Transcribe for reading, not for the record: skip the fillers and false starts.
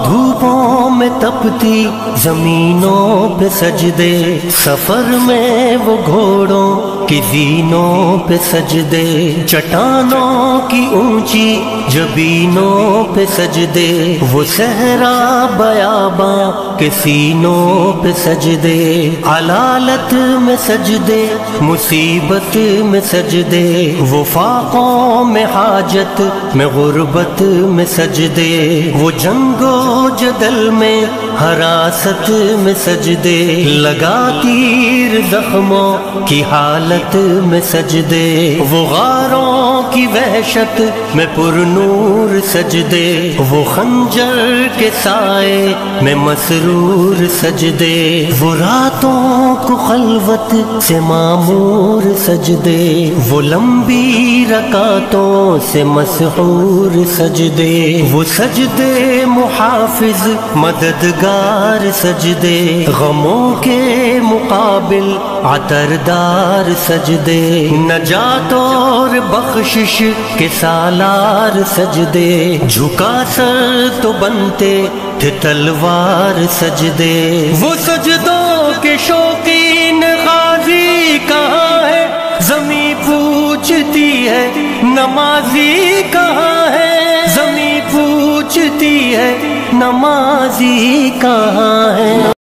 دھوپوں میں تپتی زمینوں پہ سجدے، سفر میں وہ گھوڑوں کی زینوں پہ سجدے، چٹانوں کی اونچی جبینوں پہ سجدے، وہ صحرا بیاباں کے سینوں پہ سجدے، علالت میں سجدے، مصیبت میں سجدے، وہ فاقوں میں حاجت میں غربت میں سجدے، وہ جنگ و جدل میں حراست میں سجدے، لگا تیر زخموں کی حالت میں سجدے، وہ غاروں کی وحشت میں پر نور سجدے، وہ خنجر کے سائے میں مسرور سجدے، وہ راتوں کو خلوت سے معمور سجدے، وہ لمبی رکعتوں سے مسحور سجدے، وہ سجدے محافظ مددگار سجدے، غموں کے مقابل عطردار سجدے، نجات اور بخشش کے سالار سجدے، جھکا سر تو بنتے تھے تلوار سجدے، وہ سجدوں کے شوقین غازی کہاں ہے، زمیں پوچھتی ہے نمازی کہاں ہے، زمیں پوچھتی ہے نمازی کہاں ہے۔